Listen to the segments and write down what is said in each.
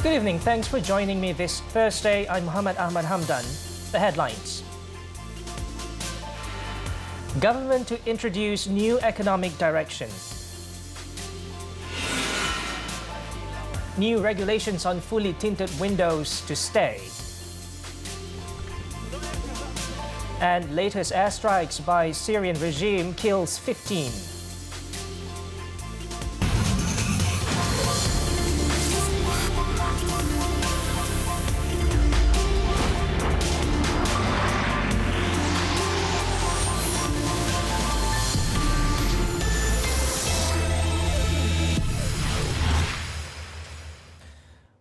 Good evening. Thanks for joining me this Thursday. I'm Muhammed Ahmad Hamdan. The headlines. Government to introduce new economic direction. New regulations on fully tinted windows to stay. And latest airstrikes by Syrian regime kills 15.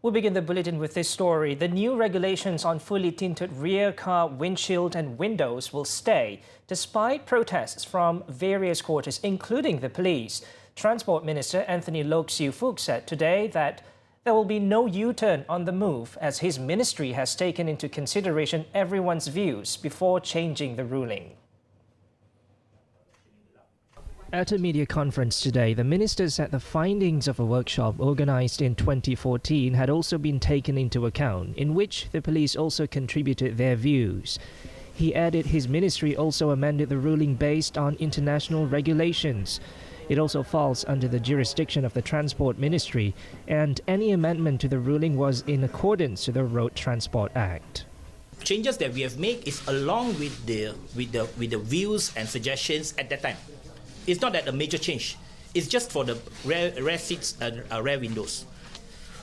We'll begin the bulletin with this story. The new regulations on fully tinted rear car windshield and windows will stay, despite protests from various quarters, including the police. Transport Minister Anthony Loke Siu Fook said today that there will be no U-turn on the move, as his ministry has taken into consideration everyone's views before changing the ruling. At a media conference today, the minister said the findings of a workshop organised in 2014 had also been taken into account, in which the police also contributed their views. He added his ministry also amended the ruling based on international regulations. It also falls under the jurisdiction of the Transport Ministry, and any amendment to the ruling was in accordance to the Road Transport Act. Changes that we have made is along with the views and suggestions at that time. It's not that a major change. It's just for the rear seats and rear windows.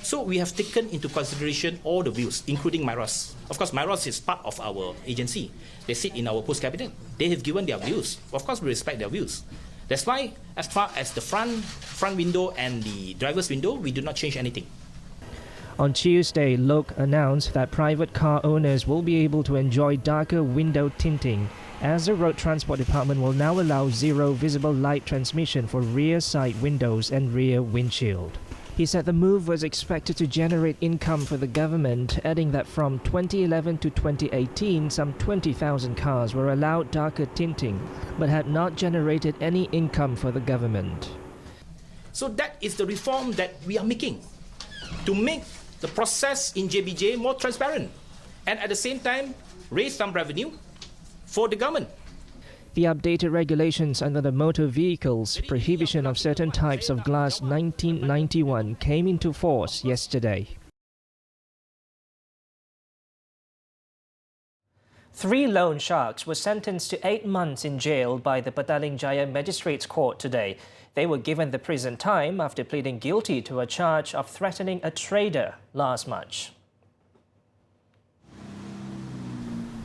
So we have taken into consideration all the views, including MIRAS. Of course, MIRAS is part of our agency. They sit in our post-cabinet. They have given their views. Of course, we respect their views. That's why, as far as the front window and the driver's window, we do not change anything. On Tuesday, Loke announced that private car owners will be able to enjoy darker window tinting, as the Road Transport Department will now allow zero visible light transmission for rear side windows and rear windshield. He said the move was expected to generate income for the government, adding that from 2011 to 2018, some 20,000 cars were allowed darker tinting, but had not generated any income for the government. So that is the reform that we are making, to make the process in JBJ more transparent, and at the same time raise some revenue for the government. The updated regulations under the Motor Vehicles Prohibition of Certain Types of Glass 1991 came into force yesterday. 3 loan sharks were sentenced to 8 months in jail by the Petaling Jaya Magistrates Court today. They were given the prison time after pleading guilty to a charge of threatening a trader last March.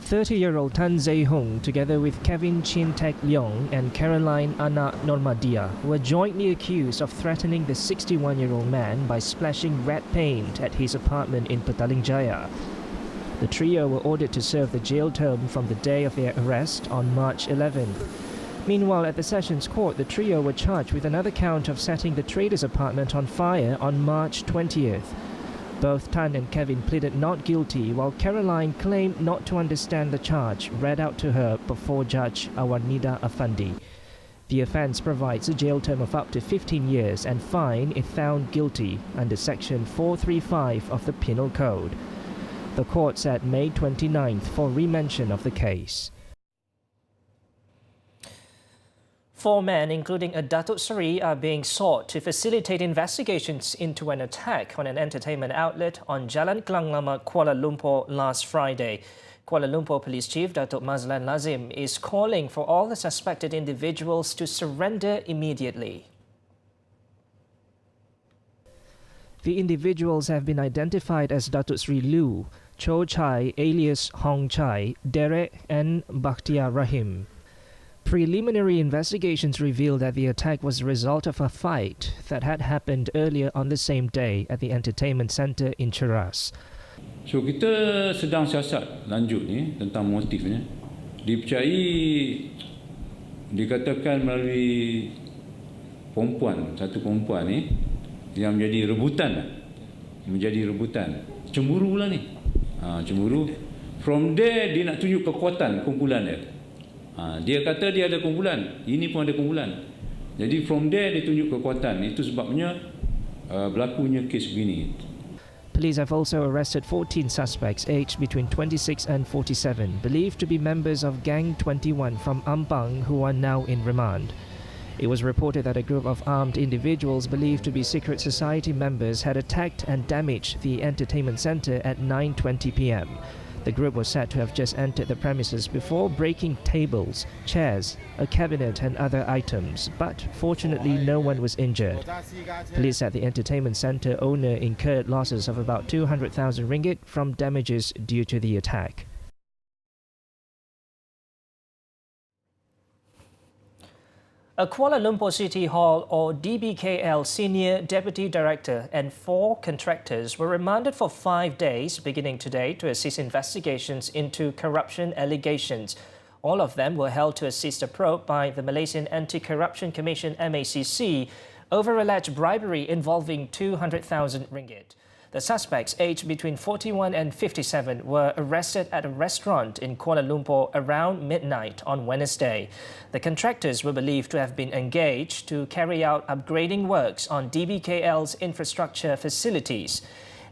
30-year-old Tan Zai Hong, together with Kevin Chin Tek Leong and Caroline Anna Normadia, were jointly accused of threatening the 61-year-old man by splashing red paint at his apartment in Petaling Jaya. The trio were ordered to serve the jail term from the day of their arrest on March 11. Meanwhile, at the Sessions Court, the trio were charged with another count of setting the trader's apartment on fire on March 20th. Both Tan and Kevin pleaded not guilty, while Caroline claimed not to understand the charge read out to her before Judge Awanida Afandi. The offence provides a jail term of up to 15 years and fine if found guilty under Section 435 of the Penal Code. The court set May 29th for remention of the case. 4 men, including a Datuk Seri, are being sought to facilitate investigations into an attack on an entertainment outlet on Jalan Klang Lama, Kuala Lumpur last Friday. Kuala Lumpur Police Chief Datuk Mazlan Lazim is calling for all the suspected individuals to surrender immediately. The individuals have been identified as Datuk Seri Lu, Cho Chai alias Hong Chai, Derek and Bakhtiar Rahim. Preliminary investigations revealed that the attack was the result of a fight that had happened earlier on the same day at the entertainment centre in Cheras. So kita sedang siasat lanjut ni tentang motifnya. Dipercayai dikatakan melalui satu perempuan ni yang menjadi rebutan. Cemburu lah ni. Cemburu. From there dia nak tunjuk kekuatan kumpulan dia. Dia kata dia ada kumpulan, ini pun ada kumpulan. Jadi from there dia tunjuk kekuatan. Itu sebabnya berlakunya kes begini. Police have also arrested 14 suspects aged between 26 and 47, believed to be members of Gang 21 from Ampang, who are now in remand. It was reported that a group of armed individuals believed to be secret society members had attacked and damaged the entertainment center at 9:20 p.m. The group was said to have just entered the premises before breaking tables, chairs, a cabinet and other items, but fortunately no one was injured. Police said the entertainment center owner incurred losses of about 200,000 ringgit from damages due to the attack. A Kuala Lumpur City Hall or DBKL Senior Deputy Director and 4 contractors were remanded for 5 days beginning today to assist investigations into corruption allegations. All of them were held to assist a probe by the Malaysian Anti-Corruption Commission MACC over alleged bribery involving 200,000 ringgit. The suspects, aged between 41 and 57, were arrested at a restaurant in Kuala Lumpur around midnight on Wednesday. The contractors were believed to have been engaged to carry out upgrading works on DBKL's infrastructure facilities.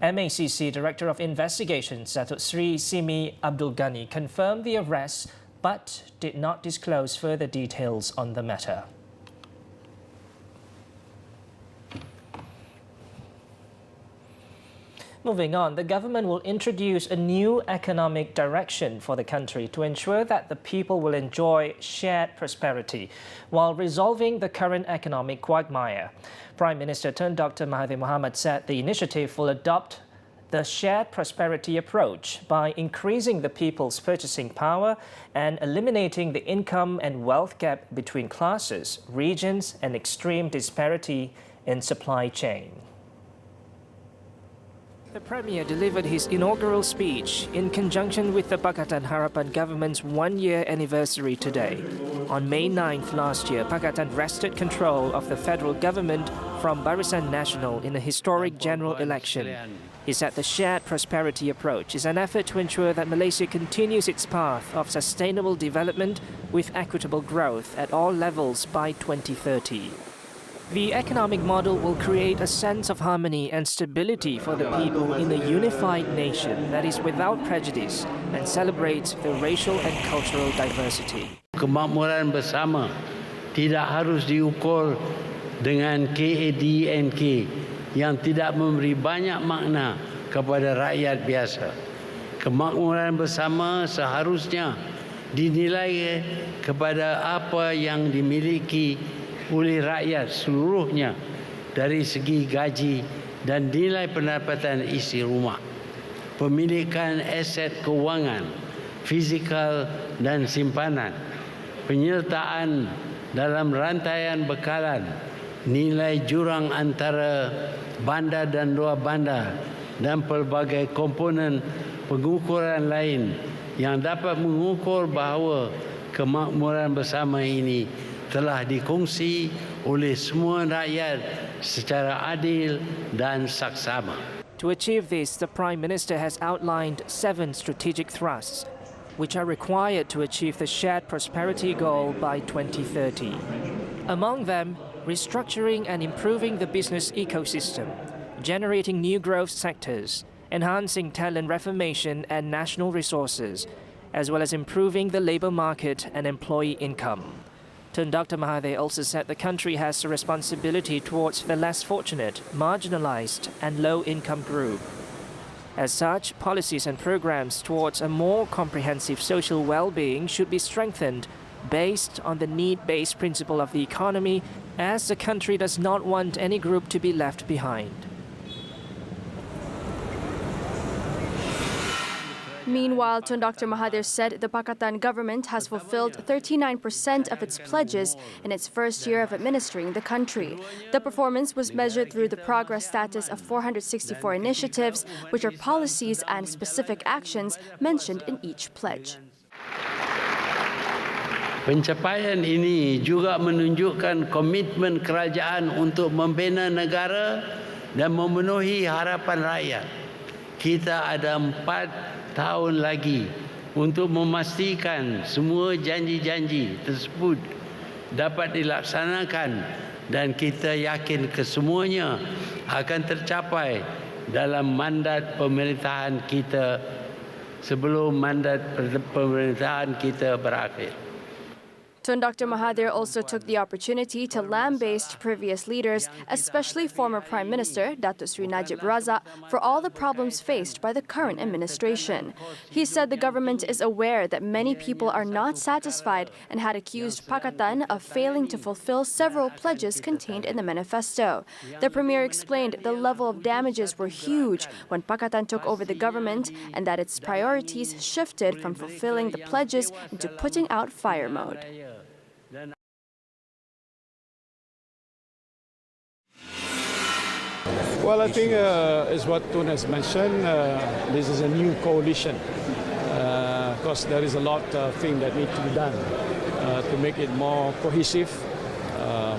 MACC Director of Investigations, Datuk Sri Simi Abdul Ghani, confirmed the arrests but did not disclose further details on the matter. Moving on, the government will introduce a new economic direction for the country to ensure that the people will enjoy shared prosperity while resolving the current economic quagmire. Prime Minister Tun Dr. Mahathir Mohamad said the initiative will adopt the shared prosperity approach by increasing the people's purchasing power and eliminating the income and wealth gap between classes, regions and extreme disparity in supply chain. The Premier delivered his inaugural speech in conjunction with the Pakatan Harapan government's one-year anniversary today. On May 9th last year, Pakatan wrested control of the federal government from Barisan Nasional in a historic general election. He said the shared prosperity approach is an effort to ensure that Malaysia continues its path of sustainable development with equitable growth at all levels by 2030. The economic model will create a sense of harmony and stability for the people in a unified nation that is without prejudice and celebrates the racial and cultural diversity. Kemakmuran bersama tidak harus diukur dengan KADNK yang tidak memberi banyak makna kepada rakyat biasa. Kemakmuran bersama seharusnya dinilai kepada apa yang dimiliki oleh rakyat seluruhnya dari segi gaji dan nilai pendapatan isi rumah, pemilikan aset kewangan, fizikal dan simpanan, penyertaan dalam rantaian bekalan, nilai jurang antara bandar dan luar bandar dan pelbagai komponen pengukuran lain yang dapat mengukur bahawa kemakmuran bersama ini telah dikongsi oleh semua rakyat secara adil dan saksama. To achieve this, the Prime Minister has outlined 7 strategic thrusts, which are required to achieve the shared prosperity goal by 2030. Among them, restructuring and improving the business ecosystem, generating new growth sectors, enhancing talent reformation and national resources, as well as improving the labour market and employee income. Tun Dr. Mahathir also said the country has a responsibility towards the less fortunate, marginalised and low-income group. As such, policies and programs towards a more comprehensive social well-being should be strengthened based on the need-based principle of the economy, as the country does not want any group to be left behind. Meanwhile, Tun Dr. Mahathir said the Pakatan government has fulfilled 39% of its pledges in its first year of administering the country. The performance was measured through the progress status of 464 initiatives, which are policies and specific actions mentioned in each pledge. Pencapaian ini juga menunjukkan komitmen kerajaan untuk membina negara dan memenuhi harapan rakyat. Kita ada 4 tahun lagi untuk memastikan semua janji-janji tersebut dapat dilaksanakan dan kita yakin kesemuanya akan tercapai dalam mandat pemerintahan kita sebelum mandat pemerintahan kita berakhir. Tun Dr. Mahathir also took the opportunity to lambaste previous leaders, especially former Prime Minister Datuk Sri Najib Razak, for all the problems faced by the current administration. He said the government is aware that many people are not satisfied and had accused Pakatan of failing to fulfill several pledges contained in the manifesto. The Premier explained the level of damages were huge when Pakatan took over the government and that its priorities shifted from fulfilling the pledges into putting out fire mode. Well, I think as what Tun has mentioned, this is a new coalition. Of course, there is a lot of things that need to be done to make it more cohesive,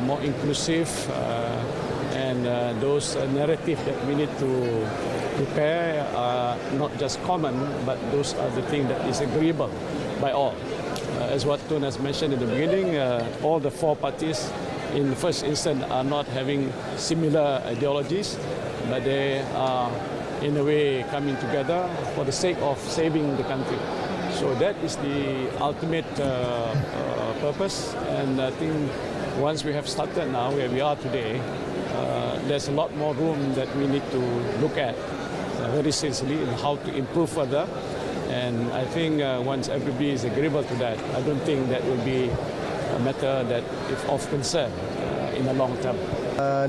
more inclusive, and those narratives that we need to prepare are not just common, but those are the things that is agreeable by all. As what Tun has mentioned in the beginning, all the four parties in the first instance are not having similar ideologies, but they are in a way coming together for the sake of saving the country. So that is the ultimate purpose, and I think once we have started now where we are today, there's a lot more room that we need to look at very seriously in how to improve further. And I think once everybody is agreeable to that, I don't think that will be a matter that is of concern in the long term.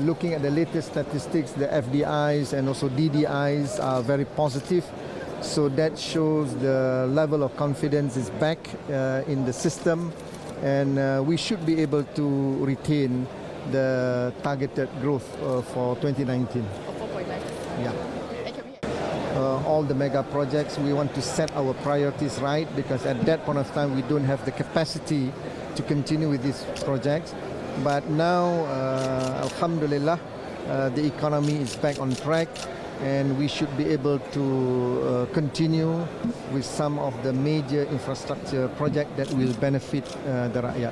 Looking at the latest statistics, the FDIs and also DDIs are very positive. So that shows the level of confidence is back in the system, and we should be able to retain the targeted growth for 2019. Yeah. All the mega projects, we want to set our priorities right, because at that point of time we don't have the capacity to continue with these projects. But now, alhamdulillah, the economy is back on track, and we should be able to continue with some of the major infrastructure projects that will benefit the rakyat.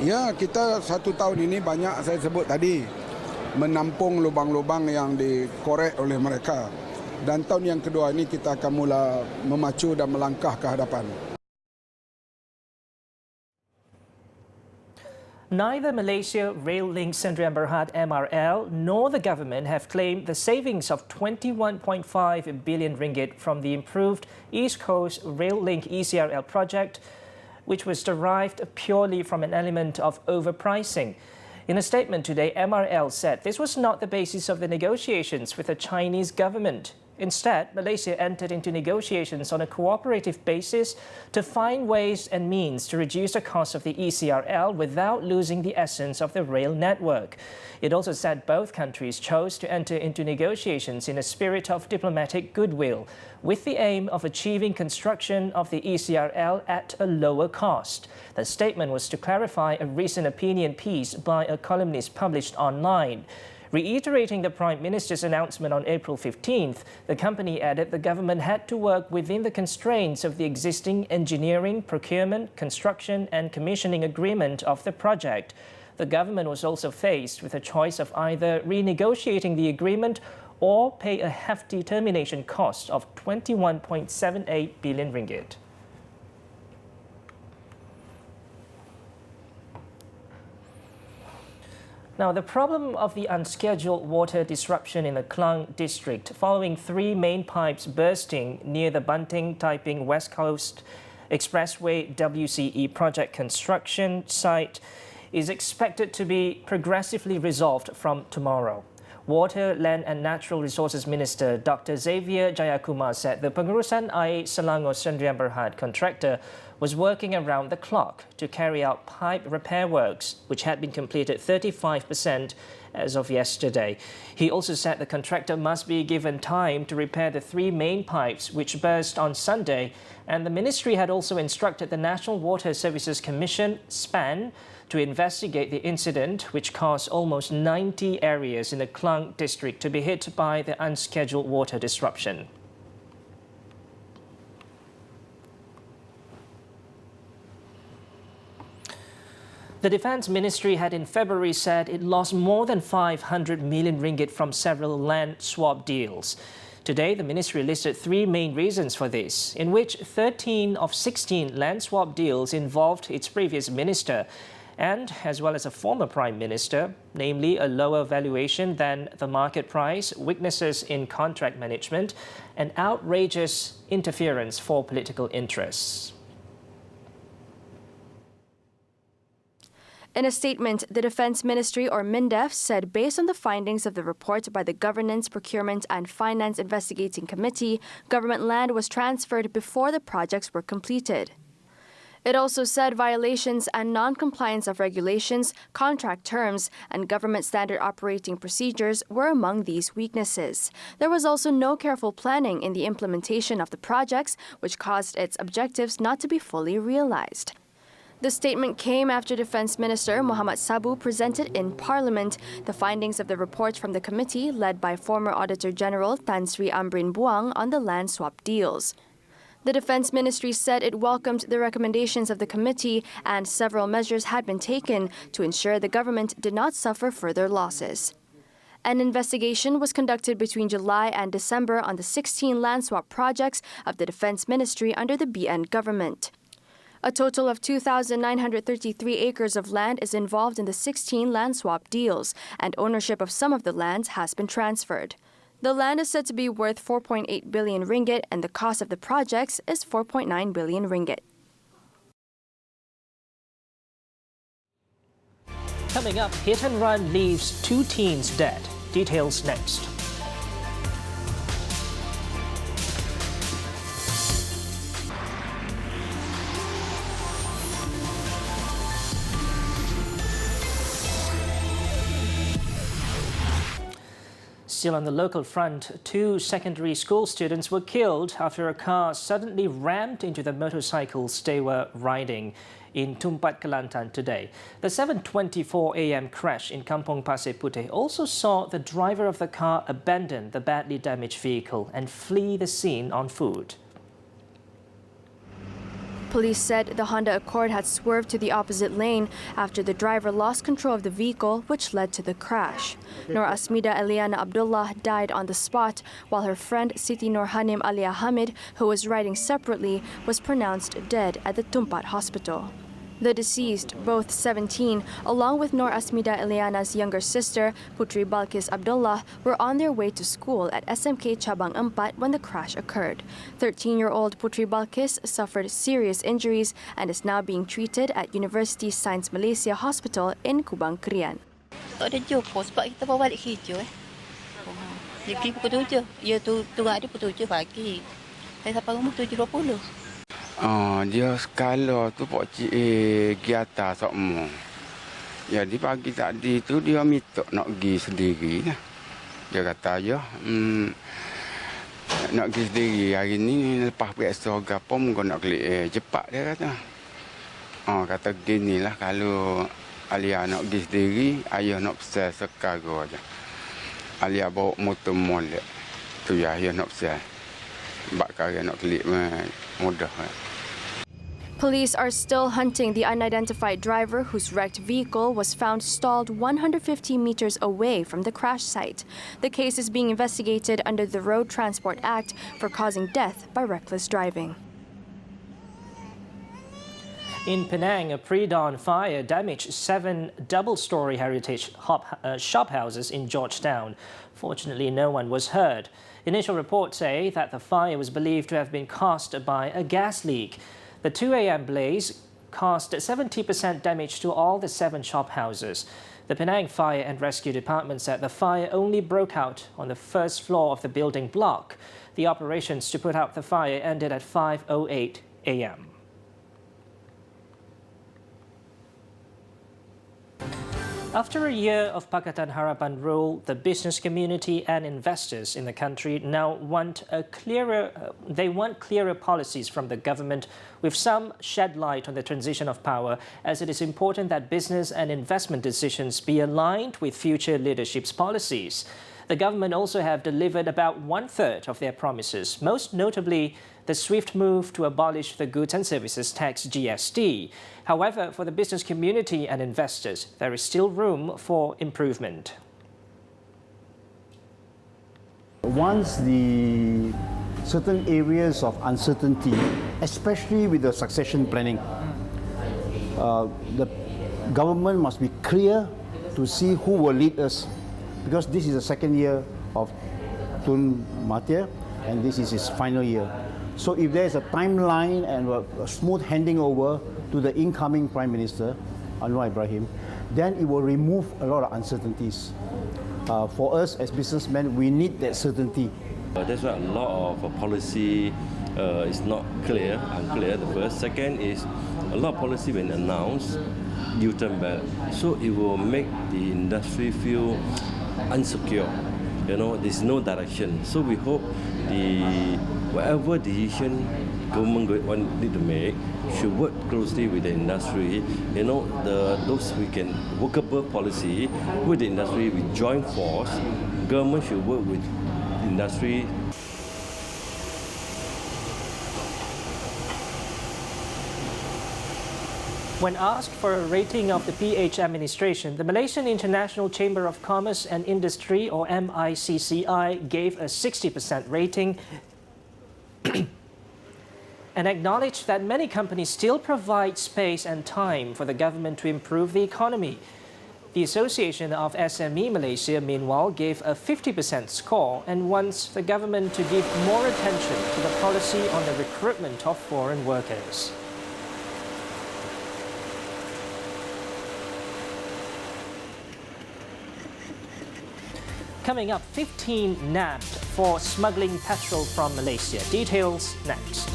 Ya, kita 1 tahun ini banyak saya sebut tadi menampung lubang-lubang yang dikorek oleh mereka. Dan tahun yang kedua ini kita akan mula memacu dan melangkah ke hadapan. Neither Malaysia Rail Link Sdn Bhd MRL nor the government have claimed the savings of 21.5 billion ringgit from the improved East Coast Rail Link ECRL project, which was derived purely from an element of overpricing. In a statement today, MRL said this was not the basis of the negotiations with the Chinese government. Instead, Malaysia entered into negotiations on a cooperative basis to find ways and means to reduce the cost of the ECRL without losing the essence of the rail network. It also said both countries chose to enter into negotiations in a spirit of diplomatic goodwill, with the aim of achieving construction of the ECRL at a lower cost. The statement was to clarify a recent opinion piece by a columnist published online. Reiterating the Prime Minister's announcement on April 15th, the company added the government had to work within the constraints of the existing engineering, procurement, construction and commissioning agreement of the project. The government was also faced with a choice of either renegotiating the agreement or pay a hefty termination cost of 21.78 billion ringgit. Now, the problem of the unscheduled water disruption in the Klang district following 3 main pipes bursting near the Banting Taiping West Coast Expressway WCE project construction site is expected to be progressively resolved from tomorrow. Water, Land and Natural Resources Minister Dr. Xavier Jayakumar said the Pengurusan Air Selangor Sdn Bhd contractor was working around the clock to carry out pipe repair works, which had been completed 35% as of yesterday. He also said the contractor must be given time to repair the 3 main pipes which burst on Sunday, and the ministry had also instructed the National Water Services Commission, SPAN, to investigate the incident, which caused almost 90 areas in the Klang district to be hit by the unscheduled water disruption. The Defence Ministry had in February said it lost more than 500 million ringgit from several land swap deals. Today, the ministry listed three main reasons for this, in which 13 of 16 land swap deals involved its previous minister and as well as a former prime minister, namely a lower valuation than the market price, weaknesses in contract management, and outrageous interference for political interests. In a statement, the Defence Ministry or MINDEF said based on the findings of the report by the Governance, Procurement and Finance Investigating Committee, government land was transferred before the projects were completed. It also said violations and non-compliance of regulations, contract terms, and government standard operating procedures were among these weaknesses. There was also no careful planning in the implementation of the projects, which caused its objectives not to be fully realized. The statement came after Defence Minister Muhammad Sabu presented in Parliament the findings of the report from the committee led by former Auditor General Tan Sri Amrin Buang on the land swap deals. The Defence Ministry said it welcomed the recommendations of the committee and several measures had been taken to ensure the government did not suffer further losses. An investigation was conducted between July and December on the 16 land swap projects of the Defence Ministry under the BN government. A total of 2,933 acres of land is involved in the 16 land swap deals, and ownership of some of the lands has been transferred. The land is said to be worth 4.8 billion ringgit, and the cost of the projects is 4.9 billion ringgit. Coming up, hit and run leaves 2 teens dead. Details next. Still on the local front, 2 secondary school students were killed after a car suddenly rammed into the motorcycles they were riding in Tumpat, Kelantan today. The 7:24 a.m. crash in Kampong Pasir Puteh also saw the driver of the car abandon the badly damaged vehicle and flee the scene on foot. Police said the Honda Accord had swerved to the opposite lane after the driver lost control of the vehicle, which led to the crash. Nur Asmida Eliana Abdullah died on the spot, while her friend Siti Nurhanim Alia Hamid, who was riding separately, was pronounced dead at the Tumpat hospital. The deceased, both 17, along with Nur Asmida Eliana's younger sister, Putri Balkis Abdullah, were on their way to school at SMK Cabang 4 when the crash occurred. 13-year-old Putri Balkis suffered serious injuries and is now being treated at University Science Malaysia Hospital in Kubang Krian. Tak ada jumpa sebab kita bawa balik kerja. Jadi pukul 7. Ya tu hari pukul 7 pagi. Saya sampai rumah 7.20. Dia skala tu pokcik pergi atas semua. Jadi pagi tadi tu dia minta nak pergi sendiri lah. Dia kata nak pergi sendiri hari ni lepas periksa gapo mungkin nak kelik cepat dia kata. Kata ginilah kalau Alia nak pergi sendiri, ayah nak pesan sekarang aja. Alia bawa motor molek. Tu ya ayah nak pesan. Sebab kaya nak kelik mudah. Police are still hunting the unidentified driver whose wrecked vehicle was found stalled 150 meters away from the crash site. The case is being investigated under the Road Transport Act for causing death by reckless driving. In Penang, a pre-dawn fire damaged 7 double-storey heritage shop houses in Georgetown. Fortunately, no one was hurt. Initial reports say that the fire was believed to have been caused by a gas leak. The 2 a.m. blaze caused 70% damage to all the 7 shop houses. The Penang Fire and Rescue Department said the fire only broke out on the first floor of the building block. The operations to put out the fire ended at 5:08 a.m. After a year of Pakatan Harapan rule, the business community and investors in the country now want clearer policies from the government, with some shed light on the transition of power, as it is important that business and investment decisions be aligned with future leadership's policies. The The government also have delivered about 1/3 of their promises, most notably the swift move to abolish the Goods and Services Tax (GST). However, for the business community and investors, there is still room for improvement. Once the certain areas of uncertainty, especially with the succession planning, the government must be clear to see who will lead us, because this is the second year of Tun Mahathir and this is his final year. So if there is a timeline and a smooth handing over to the incoming Prime Minister, Anwar Ibrahim, then it will remove a lot of uncertainties. For us as businessmen, we need that certainty. That's why a lot of policy is not unclear, the first. Second is a lot of policy when announced, U-turn back. So it will make the industry feel insecure. There's no direction. So we hope whatever decision government need to make should work closely with the industry. Those we can workable policy with the industry, with joint force. Government should work with industry. When asked for a rating of the PH administration, the Malaysian International Chamber of Commerce and Industry, or MICCI, gave a 60% rating and acknowledged that many companies still provide space and time for the government to improve the economy. The Association of SME Malaysia, meanwhile, gave a 50% score and wants the government to give more attention to the policy on the recruitment of foreign workers. Coming up, 15 nabbed for smuggling petrol from Malaysia. Details next.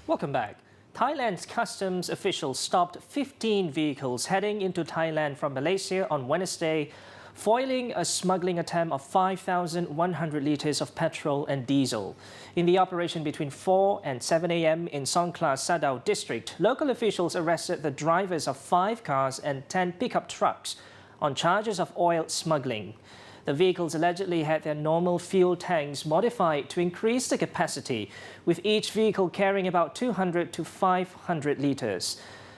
Welcome back. Thailand's customs officials stopped 15 vehicles heading into Thailand from Malaysia on Wednesday, foiling a smuggling attempt of 5,100 litres of petrol and diesel. In the operation between 4 and 7 a.m. in Songkhla Sadao district, local officials arrested the drivers of 5 cars and 10 pickup trucks on charges of oil smuggling. The vehicles allegedly had their normal fuel tanks modified to increase the capacity, with each vehicle carrying about 200 to 500 litres.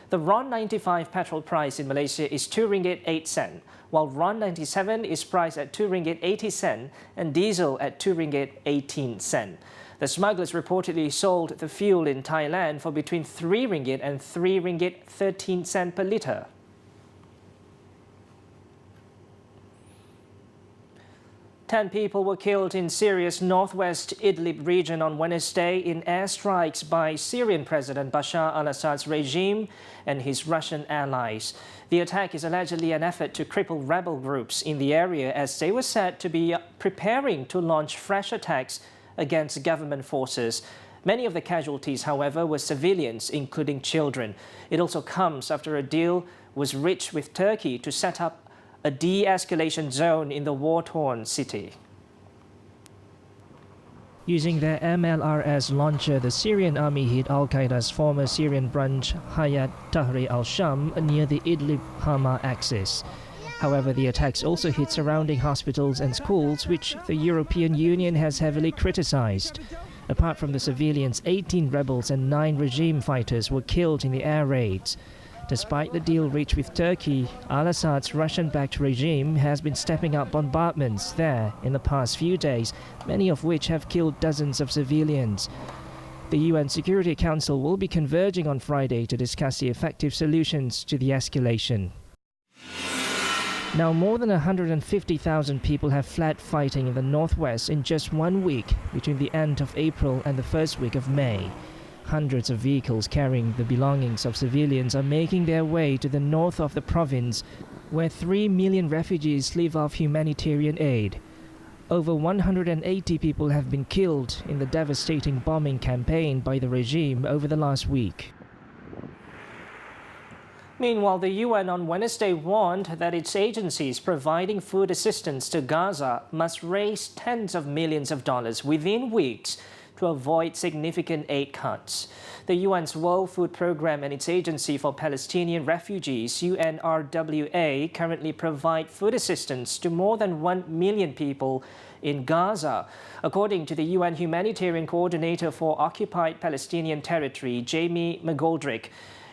The RON 95 petrol price in Malaysia is 2 ringgit 8 cent, while RON 97 is priced at 2 ringgit 80 cent and diesel at 2 ringgit 18 cent. The smugglers reportedly sold the fuel in Thailand for between 3 ringgit and 3 ringgit 13 cent per litre. Ten people were killed in Syria's northwest Idlib region on Wednesday in airstrikes by Syrian President Bashar al-Assad's regime and his Russian allies. The attack is allegedly an effort to cripple rebel groups in the area, as they were said to be preparing to launch fresh attacks against government forces. Many of the casualties, however, were civilians, including children. It also comes after a deal was reached with Turkey to set up a de-escalation zone in the war-torn city. Using their MLRS launcher, the Syrian army hit Al-Qaeda's former Syrian branch Hayat Tahrir al-Sham near the Idlib-Hama axis. However, the attacks also hit surrounding hospitals and schools, which the European Union has heavily criticized. Apart from the civilians, 18 rebels and 9 regime fighters were killed in the air raids. Despite the deal reached with Turkey, al-Assad's Russian-backed regime has been stepping up bombardments there in the past few days, many of which have killed dozens of civilians. The UN Security Council will be converging on Friday to discuss the effective solutions to the escalation. Now, more than 150,000 people have fled fighting in the northwest in just 1 week between the end of April and the first week of May. Hundreds of vehicles carrying the belongings of civilians are making their way to the north of the province, where 3 million refugees live off humanitarian aid. Over 180 people have been killed in the devastating bombing campaign by the regime over the last week. Meanwhile, the UN on Wednesday warned that its agencies providing food assistance to Gaza must raise tens of millions of dollars within weeks to avoid significant aid cuts. The UN's World Food Programme and its Agency for Palestinian Refugees, UNRWA, currently provide food assistance to more than 1 million people in Gaza. According to the UN Humanitarian Coordinator for Occupied Palestinian Territory, Jamie McGoldrick,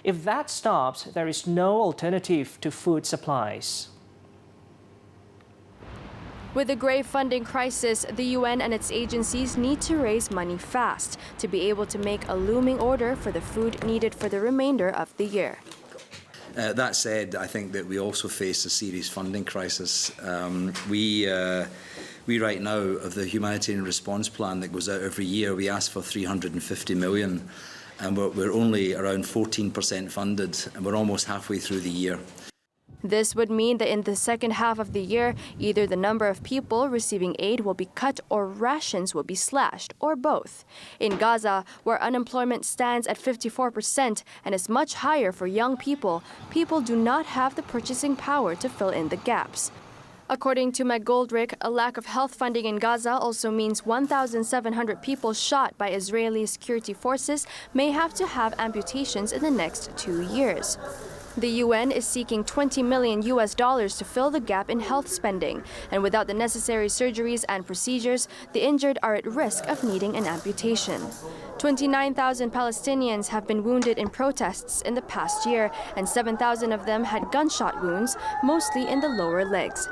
if that stops, there is no alternative to food supplies. With the grave funding crisis, the UN and its agencies need to raise money fast to be able to make a looming order for the food needed for the remainder of the year. That said, I think that we also face a serious funding crisis. We right now, of the humanitarian response plan that goes out every year, we ask for 350 million, and we're only around 14% funded, and we're almost halfway through the year. This would mean that in the second half of the year, either the number of people receiving aid will be cut or rations will be slashed, or both. In Gaza, where unemployment stands at 54% and is much higher for young people, people do not have the purchasing power to fill in the gaps. According to McGoldrick, a lack of health funding in Gaza also means 1,700 people shot by Israeli security forces may have to have amputations in the next 2 years. The UN is seeking $20 million to fill the gap in health spending, and without the necessary surgeries and procedures, the injured are at risk of needing an amputation. 29,000 Palestinians have been wounded in protests in the past year, and 7,000 of them had gunshot wounds, mostly in the lower legs.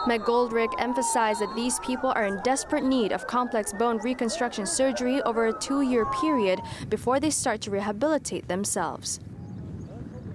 McGoldrick emphasized that these people are in desperate need of complex bone reconstruction surgery over a 2-year period before they start to rehabilitate themselves.